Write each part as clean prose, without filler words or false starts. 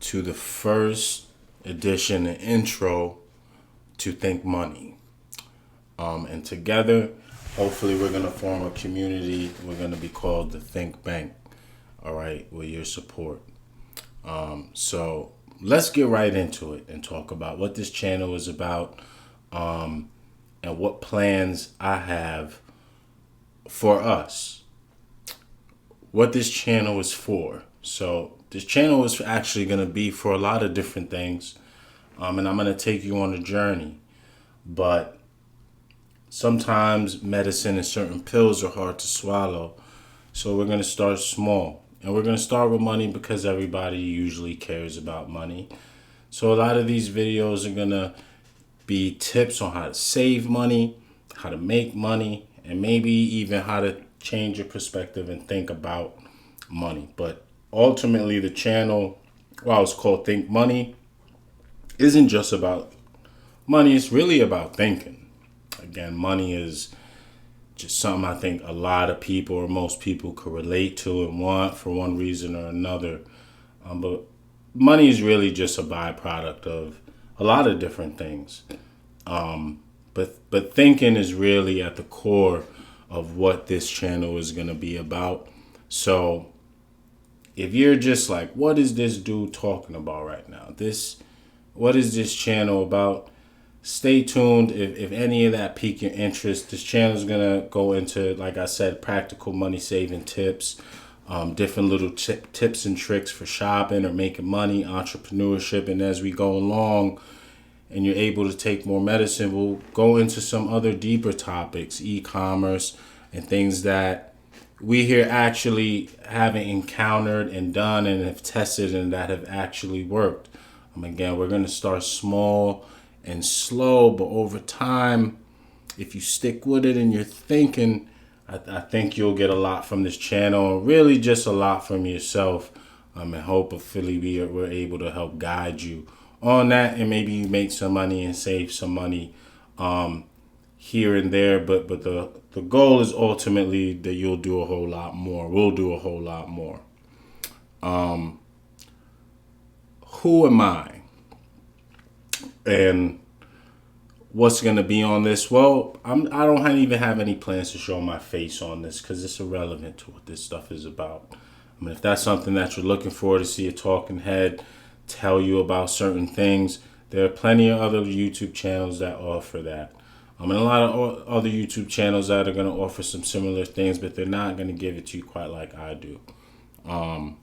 to the first edition and intro to Think Money. And together, hopefully, we're going to form a community. We're going to be called the Think Bank, all right, with your support. So let's get right into it and talk about what this channel is about and what plans I have for us. What this channel is for. So this channel is actually going to be for a lot of different things. And I'm going to take you on a journey. But sometimes medicine and certain pills are hard to swallow. So we're going to start small. And we're going to start with money because everybody usually cares about money. So a lot of these videos are going to be tips on how to save money, how to make money, and maybe even how to change your perspective and think about money. But ultimately, the channel, while it's called Think Money, isn't just about money. It's really about thinking. Again, money is just something I think a lot of people or most people could relate to and want for one reason or another. But money is really just a byproduct of a lot of different things. But thinking is really at the core of what this channel is going to be about. So if you're just like, what is this dude talking about right now? What is this channel about? Stay tuned. If any of that pique your interest, this channel is going to go into, like I said, practical money saving tips, different little tips and tricks for shopping or making money, entrepreneurship. And as we go along and you're able to take more medicine, we'll go into some other deeper topics, e-commerce and things that we here actually haven't encountered and done and have tested and that have actually worked. Again, we're going to start small and slow, but over time, if you stick with it and you're thinking, I think you'll get a lot from this channel, really just a lot from yourself. And hopefully we're able to help guide you on that and maybe you make some money and save some money here and there. But the goal is ultimately that you'll do a whole lot more. We'll do a whole lot more. Who am I? And what's going to be on this? Well, I don't even have any plans to show my face on this because it's irrelevant to what this stuff is about. I mean, if that's something that you're looking for, to see a talking head tell you about certain things, there are plenty of other YouTube channels that offer that. And a lot of other YouTube channels that are going to offer some similar things, but they're not going to give it to you quite like I do. I'm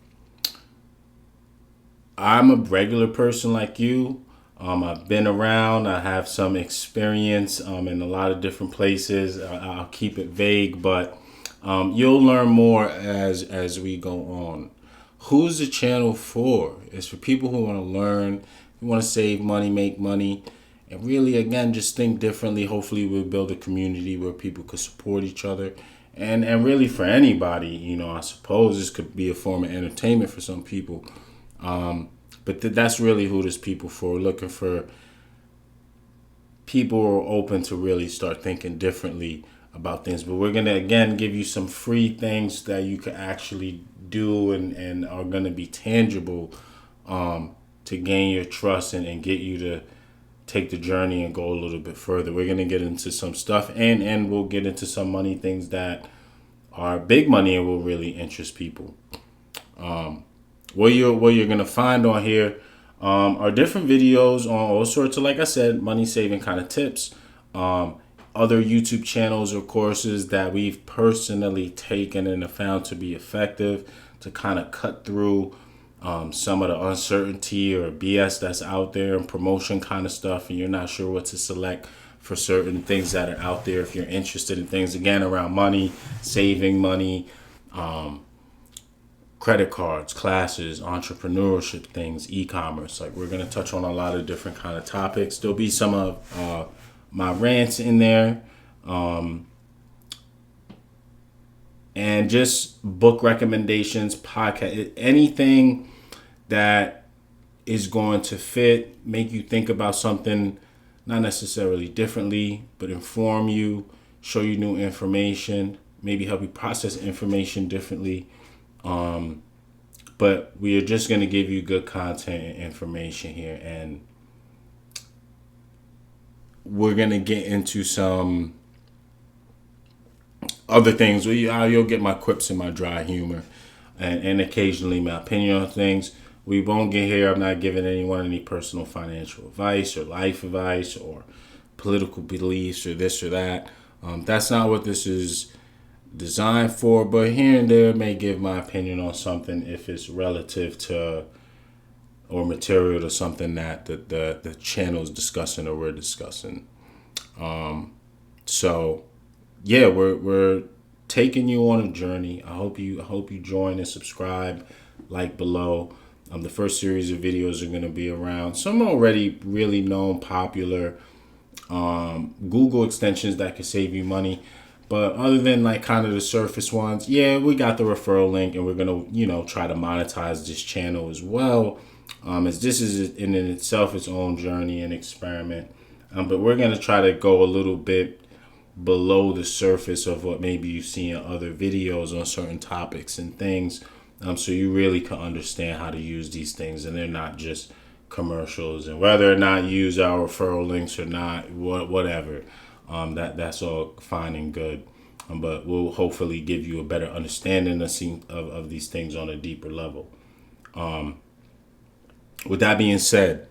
a regular person like you. I've been around. I have some experience in a lot of different places. I'll keep it vague, but you'll learn more as we go on. Who's the channel for? It's for people who want to learn, who want to save money, make money, and really, again, just think differently. Hopefully, we'll build a community where people could support each other. And really, for anybody, I suppose this could be a form of entertainment for some people. But that's really who this people for. We're looking for people who are open to really start thinking differently about things. But we're going to, again, give you some free things that you can actually do and are going to be tangible to gain your trust and get you to take the journey and go a little bit further. We're going to get into some stuff and we'll get into some money things that are big money and will really interest people. What you're going to find on here are different videos on all sorts of, like I said, money saving kind of tips. Other YouTube channels or courses that we've personally taken and have found to be effective to kind of cut through some of the uncertainty or BS that's out there and promotion kind of stuff. And you're not sure what to select for certain things that are out there. If you're interested in things, again, around money, saving money, credit cards, classes, entrepreneurship things, e-commerce. Like, we're going to touch on a lot of different kind of topics. There'll be some of my rants in there. And just book recommendations, podcast, anything that is going to fit, make you think about something, not necessarily differently, but inform you, show you new information, maybe help you process information differently. But we are just going to give you good content and information here. And we're going to get into some other things. You'll get my quips and my dry humor, and occasionally my opinion on things. We won't get here. I'm not giving anyone any personal financial advice or life advice or political beliefs or this or that. That's not what this is designed for. But here and there, may give my opinion on something if it's relative to or material to something that the channel is discussing or we're discussing. So yeah, we're taking you on a journey. I hope you join and subscribe, like below. The first series of videos are going to be around some already really known, popular Google extensions that could save you money. But other than like kind of the surface ones, yeah, we got the referral link, and we're going to, try to monetize this channel as well. As this is in itself its own journey and experiment. But we're going to try to go a little bit below the surface of what maybe you see in other videos on certain topics and things. So you really can understand how to use these things, and they're not just commercials. And whether or not you use our referral links or not, whatever, that's all fine and good. But we'll hopefully give you a better understanding of these things on a deeper level. With that being said,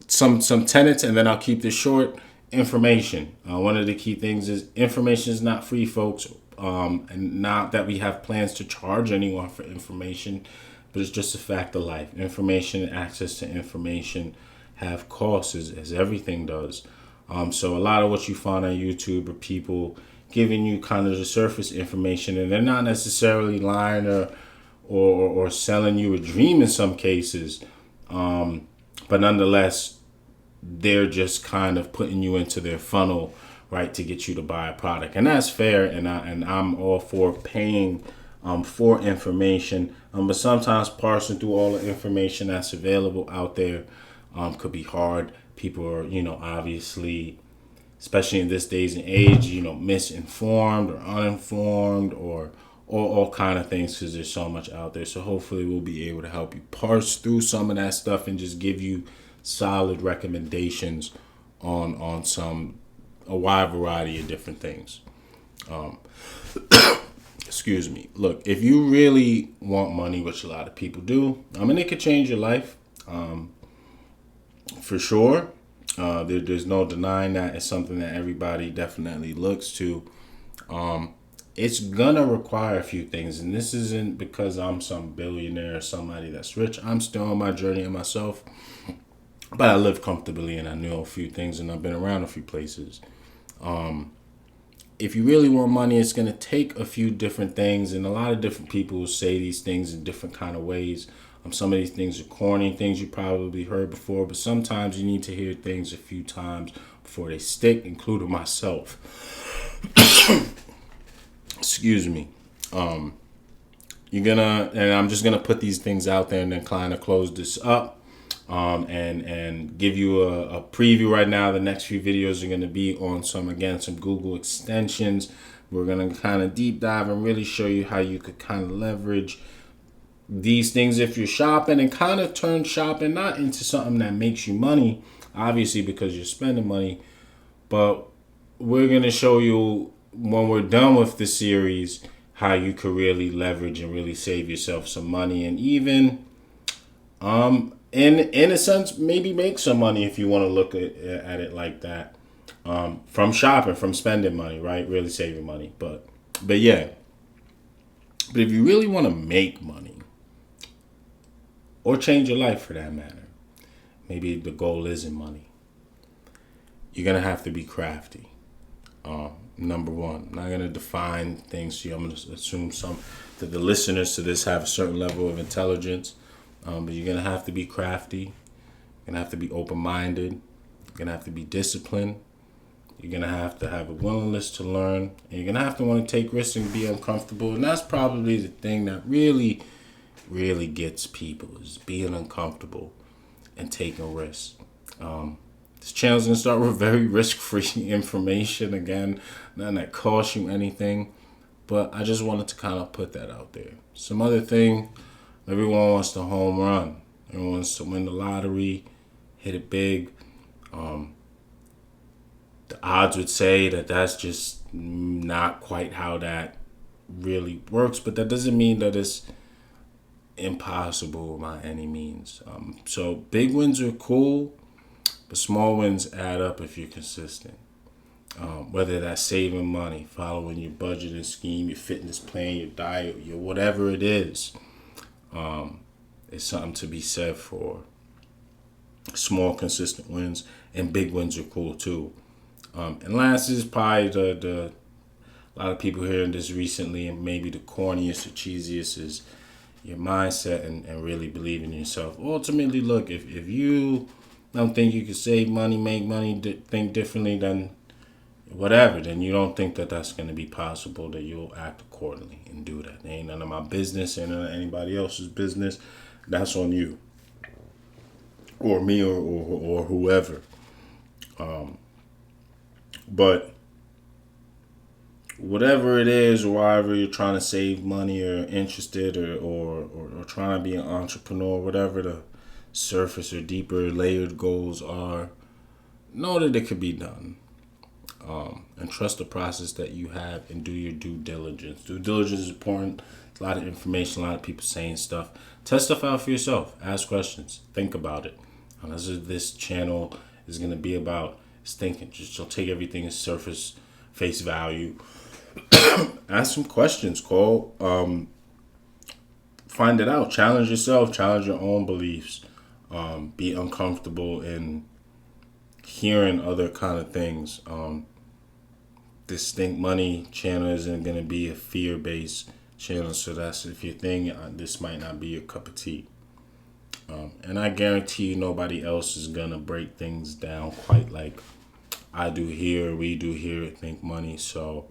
some tenets, and then I'll keep this short. Information. One of the key things is information is not free, folks. And not that we have plans to charge anyone for information, but it's just a fact of life. Information and access to information have costs, as everything does. So a lot of what you find on YouTube are people giving you kind of the surface information, and they're not necessarily lying or selling you a dream in some cases. But nonetheless, they're just kind of putting you into their funnel, right, to get you to buy a product. And that's fair, and I'm all for paying for information. But sometimes parsing through all the information that's available out there could be hard. People are, obviously, especially in this days and age, misinformed or uninformed or all kind of things, because there's so much out there. So hopefully we'll be able to help you parse through some of that stuff and just give you solid recommendations on a wide variety of different things. Excuse me. Look, if you really want money, which a lot of people do, it could change your life, for sure. There's no denying that. It's something that everybody definitely looks to. It's gonna require a few things, and this isn't because I'm some billionaire or somebody that's rich. I'm still on my journey in myself, but I live comfortably, and I know a few things, and I've been around a few places. If you really want money, it's gonna take a few different things, and a lot of different people will say these things in different kind of ways. Some of these things are corny, things you probably heard before, but sometimes you need to hear things a few times before they stick, including myself. Excuse me. And I'm just gonna put these things out there and then kind of close this up, and give you a preview right now. The next few videos are gonna be on some Google extensions. We're gonna kind of deep dive and really show you how you could kind of leverage these things if you're shopping, and kind of turn shopping not into something that makes you money, obviously, because you're spending money, but we're gonna show you, when we're done with the series, how you could really leverage and really save yourself some money, and even in a sense maybe make some money if you want to look at it like that, from shopping, from spending money, right? Really saving money. But yeah. But if you really want to make money, or change your life for that matter, maybe the goal isn't money, you're gonna have to be crafty. Number one, I'm not going to define things to you. I'm going to assume that the listeners to this have a certain level of intelligence. But you're going to have to be crafty. You're going to have to be open-minded. You're going to have to be disciplined. You're going to have a willingness to learn. And you're going to have to want to take risks and be uncomfortable. And that's probably the thing that really, really gets people, is being uncomfortable and taking risks. This channel's going to start with very risk-free information. Again, nothing that costs you anything. But I just wanted to kind of put that out there. Some other thing, everyone wants the home run. Everyone wants to win the lottery, hit it big. The odds would say that that's just not quite how that really works, but that doesn't mean that it's impossible by any means. So big wins are cool, but small wins add up if you're consistent. Whether that's saving money, following your budgeting scheme, your fitness plan, your diet, your whatever it is, it's something to be said for. Small, consistent wins and big wins are cool too. And last is probably the a lot of people hearing this recently, and maybe the corniest or cheesiest is your mindset and really believing in yourself. Ultimately, look, if you don't think you can save money, make money, think differently, then whatever, then you don't think that that's going to be possible, that you'll act accordingly and do that. It ain't none of my business, ain't none of anybody else's business. That's on you or me or whoever. But whatever it is, or whatever you're trying to save money or interested or trying to be an entrepreneur, whatever the surface or deeper layered goals are, know that it could be done. And trust the process that you have and do your due diligence. Due diligence is important. A lot of information, a lot of people saying stuff. Test stuff out for yourself. Ask questions. Think about it. And that's what this channel is going to be about. Is thinking. Just don't take everything as surface, face value. Ask some questions, Cole. Find it out. Challenge yourself. Challenge your own beliefs. Be uncomfortable in hearing other kind of things. This Think Money channel isn't going to be a fear-based channel, so that's if you're thinking this might not be your cup of tea. And I guarantee you nobody else is going to break things down quite like I do here, we do here at Think Money. So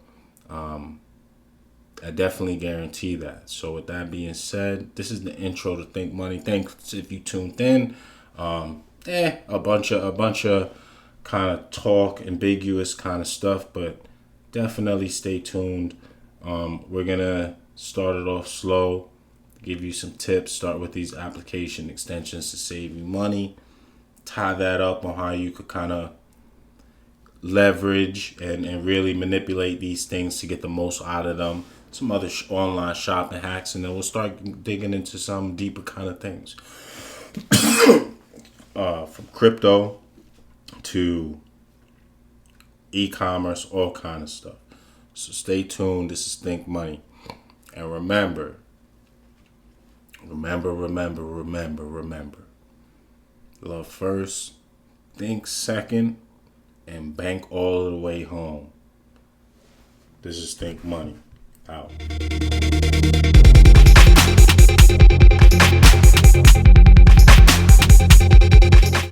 I definitely guarantee that. So with that being said, this is the intro to Think Money. Thanks if you tuned in. A bunch of kind of talk, ambiguous kind of stuff, but definitely stay tuned. We're gonna start it off slow, give you some tips, start with these application extensions to save you money, tie that up on how you could kind of leverage and really manipulate these things to get the most out of them, some other online shopping hacks, and then we'll start digging into some deeper kind of things. From crypto to e-commerce, all kind of stuff. So stay tuned. This is Think Money. And remember. Love first, think second, and bank all the way home. This is Think Money. Out.